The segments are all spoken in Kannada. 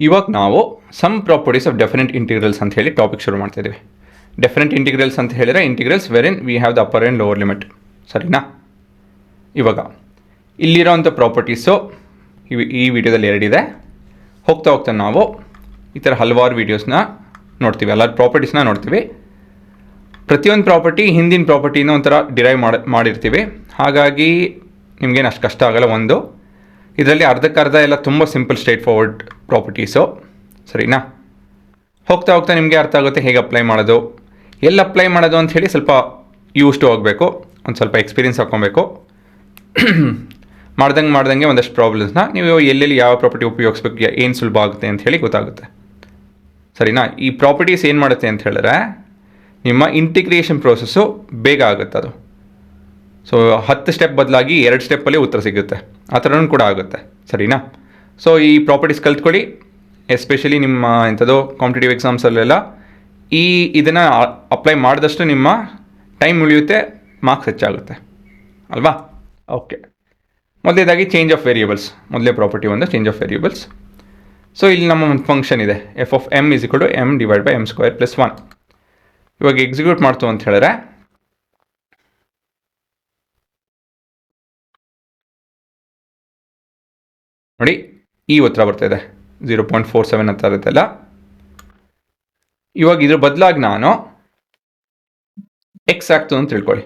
ಇವಾಗ ನಾವು some properties of definite integrals ಅಂತ ಹೇಳಿ ಟಾಪಿಕ್ ಶುರು ಮಾಡ್ತಾ ಇದ್ದೀವಿ. ಡೆಫಿನೆಟ್ ಇಂಟಿಗ್ರಲ್ಸ್ ಅಂತ ಹೇಳಿದ್ರೆ integrals wherein we have the upper and lower limit. ಸರಿನಾ? ಇವಾಗ ಇಲ್ಲಿರೋವಂಥ ಪ್ರಾಪರ್ಟೀಸು ಈ ವಿಡಿಯೋದಲ್ಲಿ ಎರಡಿದೆ. ಹೋಗ್ತಾ ಹೋಗ್ತಾ ನಾವು ಈ ಥರ ಹಲವಾರು ವೀಡಿಯೋಸ್ನ ನೋಡ್ತೀವಿ, ಹಲವಾರು ಪ್ರಾಪರ್ಟೀಸ್ನ ನೋಡ್ತೀವಿ. ಪ್ರತಿಯೊಂದು ಪ್ರಾಪರ್ಟಿ ಹಿಂದಿನ ಪ್ರಾಪರ್ಟಿನ ಒಂಥರ ಡಿರೈವ್ ಮಾಡಿರ್ತೀವಿ. ಹಾಗಾಗಿ ನಿಮಗೇನು ಅಷ್ಟು ಕಷ್ಟ ಆಗೋಲ್ಲ. ಒಂದು ಇದರಲ್ಲಿ ಅರ್ಧಕ್ಕರ್ಧ ಎಲ್ಲ ತುಂಬ ಸಿಂಪಲ್ ಸ್ಟ್ರೇಟ್ ಫಾರ್ವರ್ಡ್ ಪ್ರಾಪರ್ಟೀಸು. ಸರಿನಾ? ಹೋಗ್ತಾ ಹೋಗ್ತಾ ನಿಮಗೆ ಅರ್ಥ ಆಗುತ್ತೆ ಹೇಗೆ ಅಪ್ಲೈ ಮಾಡೋದು, ಎಲ್ಲಿ ಅಪ್ಲೈ ಮಾಡೋದು ಅಂತ ಹೇಳಿ ಸ್ವಲ್ಪ ಯೂಸ್ ಟು ಹೋಗಬೇಕು, ಒಂದು ಸ್ವಲ್ಪ ಎಕ್ಸ್ಪೀರಿಯನ್ಸ್ ಹಾಕ್ಕೊಬೇಕು. ಮಾಡ್ದಂಗೆ ಒಂದಷ್ಟು ಪ್ರಾಬ್ಲಮ್ಸ್ನ ನೀವು ಎಲ್ಲೆಲ್ಲಿ ಯಾವ ಪ್ರಾಪರ್ಟಿ ಉಪಯೋಗಿಸ್ಬೇಕು, ಏನು ಸುಲಭ ಆಗುತ್ತೆ ಅಂತ ಹೇಳಿ ಗೊತ್ತಾಗುತ್ತೆ. ಸರಿನಾ? ಈ ಪ್ರಾಪರ್ಟೀಸ್ ಏನು ಮಾಡುತ್ತೆ ಅಂತ ಹೇಳಿದ್ರೆ ನಿಮ್ಮ ಇಂಟಿಗ್ರೇಷನ್ ಪ್ರೋಸೆಸ್ಸು ಬೇಗ ಆಗುತ್ತೆ. ಅದು ಸೊ 10 ಸ್ಟೆಪ್ ಬದಲಾಗಿ 2 ಸ್ಟೆಪ್ಪಲ್ಲಿ ಉತ್ತರ ಸಿಗುತ್ತೆ. ಆ ಥರನೂ ಕೂಡ ಆಗುತ್ತೆ. ಸರಿನಾ? ಸೊ ಈ ಪ್ರಾಪರ್ಟೀಸ್ ಕಲ್ತ್ಕೊಳ್ಳಿ. ಎಸ್ಪೆಷಲಿ ನಿಮ್ಮ ಇಂಥದ್ದು ಕಾಂಪಿಟೇಟಿವ್ ಎಕ್ಸಾಮ್ಸಲ್ಲೆಲ್ಲ ಇದನ್ನು ಅಪ್ಲೈ ಮಾಡಿದಷ್ಟು ನಿಮ್ಮ ಟೈಮ್ ಉಳಿಯುತ್ತೆ, ಮಾರ್ಕ್ಸ್ ಹೆಚ್ಚಾಗುತ್ತೆ ಅಲ್ವಾ? ಓಕೆ, ಮೊದಲೇದಾಗಿ ಚೇಂಜ್ ಆಫ್ ವೇರಿಯೇಬಲ್ಸ್. ಮೊದಲೇ ಪ್ರಾಪರ್ಟಿ ಒಂದು ಚೇಂಜ್ ಆಫ್ ವೇರಿಯೇಬಲ್ಸ್. ಸೊ ಇಲ್ಲಿ ನಮ್ಮ ಒಂದು ಫಂಕ್ಷನ್ ಇದೆ, F of M is equal to M divide by M square plus 1. ಇವಾಗ ಎಕ್ಸಿಕ್ಯೂಟ್ ಮಾಡ್ತು ಅಂತ ಹೇಳಿದ್ರೆ ನೋಡಿ ಈ ಉತ್ತರ ಬರ್ತಾಯಿದೆ 0.47 ಅಂತ ಇರುತ್ತಲ್ಲ. ಇವಾಗ ಇದ್ರ ಬದಲಾಗಿ ನಾನು ಎಕ್ಸ್ ಆಗ್ತು ಅಂತ ತಿಳ್ಕೊಳ್ಳಿ.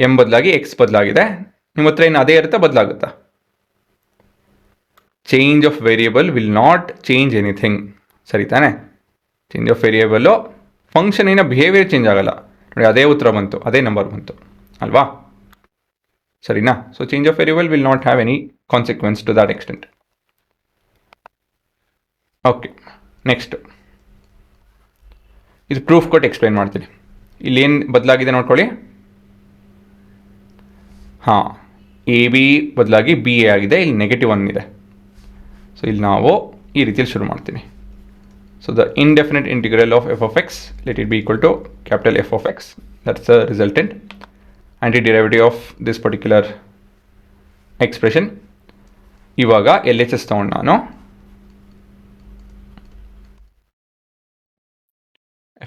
ಎಮ್ ಬದಲಾಗಿ ಎಕ್ಸ್ ಬದಲಾಗಿದೆ. ನಿಮ್ಮ ಹತ್ರ ಏನು ಅದೇ ಇರುತ್ತಾ, ಬದಲಾಗುತ್ತಾ? Change of variable will not change anything. ಸರಿ ತಾನೆ? ಚೇಂಜ್ ಆಫ್ ವೇರಿಯೇಬಲ್ಲು ಫಂಕ್ಷನಿನ ಬಿಹೇವಿಯರ್ ಚೇಂಜ್ ಆಗಲ್ಲ. ನೋಡಿ ಅದೇ ಉತ್ತರ ಬಂತು, ಅದೇ ನಂಬರ್ ಬಂತು ಅಲ್ವಾ? ಸರಿನಾ? So change of variable will not have any consequence to that extent. Okay, next ಇದು ಪ್ರೂಫ್ ಕೊಟ್ಟು ಎಕ್ಸ್ಪ್ಲೈನ್ ಮಾಡ್ತೀನಿ. ಇಲ್ಲಿ ಏನು ಬದಲಾಗಿದೆ ನೋಡ್ಕೊಳ್ಳಿ. ಹಾಂ, ಎ ಬಿ ಬದಲಾಗಿ ಬಿ ಎ ಆಗಿದೆ. ಇಲ್ಲಿ -1 ಇದೆ. ಸೊ ಇಲ್ಲಿ ನಾವು ಈ ರೀತಿಯಲ್ಲಿ ಶುರು ಮಾಡ್ತೀನಿ. So the indefinite integral of f of x, let it be equal to capital F of x. That's the resultant antiderivative of this particular expression. ಇವಾಗ LHS ತಗೊಂಡು ನಾನು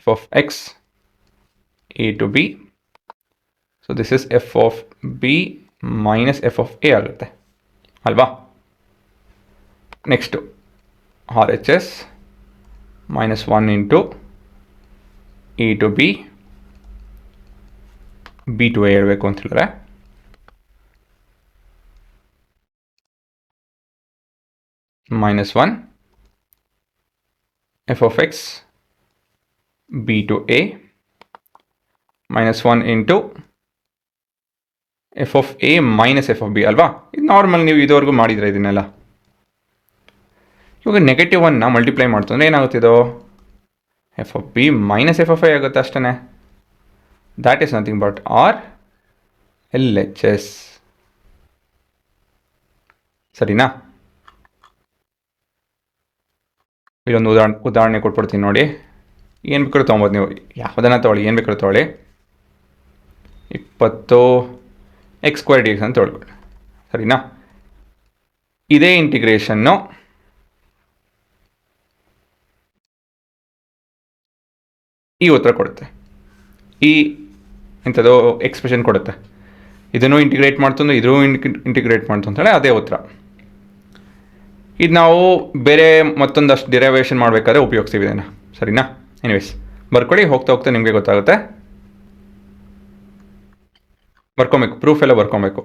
f of x a to b. So this is f of b minus f of a ಆಗುತ್ತೆ ಅಲ್ವಾ? Next RHS -1 into a to b, b to a ಹೇಳಬೇಕು ಅಂತ ಹೇಳಿದ್ರೆ -1 f of x b to a -1 into f of a minus f of b ಅಲ್ವಾ? ಇದು ನಾರ್ಮಲ್, ನೀವು ಇದುವರೆಗೂ ಮಾಡಿದ್ರೆ ಇದನ್ನೆಲ್ಲ. ಇವಾಗ -1ನ ಮಲ್ಟಿಪ್ಲೈ ಮಾಡ್ತು ಅಂದರೆ ಏನಾಗುತ್ತಿದ್ದು, F of B minus F of I ಆಗುತ್ತೆ ಅಷ್ಟೇ. That is nothing but R L H S. ಸರಿನಾ? ಇಲ್ಲೊಂದು ಉದಾಹರಣೆ ಕೊಟ್ಬಿಡ್ತೀನಿ ನೋಡಿ. ಏನು ಬೇಕಾದ್ರೂ ತೊಗೊಬೋದು ನೀವು, ಯಾವುದನ್ನ ತೊಗೊಳ್ಳಿ, ಏನು ಬೇಕಾದ್ರೂ ತೊಗೊಳ್ಳಿ. 20 x² dx ಅಂತ ತೊಗೊಳ್ಕೊಳ್ಳಿ. ಸರಿನಾ? ಇದೇ ಇಂಟಿಗ್ರೇಷನ್ನು ಈ ಉತ್ತರ ಕೊಡುತ್ತೆ, ಈ ಇಂಥದ್ದು ಎಕ್ಸ್ಪ್ರೆಷನ್ ಕೊಡುತ್ತೆ. ಇದನ್ನು ಇಂಟಿಗ್ರೇಟ್ ಮಾಡ್ತು ಅಂದರೆ ಇದೂ ಇಂಟಿಗ್ರೇಟ್ ಮಾಡ್ತು ಅಂತೇಳಿ ಅದೇ ಉತ್ತರ. ಇದು ನಾವು ಬೇರೆ ಮತ್ತೊಂದಷ್ಟು ಡಿರೈವೇಷನ್ ಮಾಡಬೇಕಾದ್ರೆ ಉಪಯೋಗಿಸ್ತೀವಿ ಇದನ್ನು. ಸರಿನಾ? ಎನಿವೇಸ್ ಬರ್ಕೊಳ್ಳಿ. ಹೋಗ್ತಾ ಹೋಗ್ತಾ ನಿಮಗೆ ಗೊತ್ತಾಗುತ್ತೆ. ಬರ್ಕೊಬೇಕು, ಪ್ರೂಫ್ ಎಲ್ಲ ಬರ್ಕೊಬೇಕು.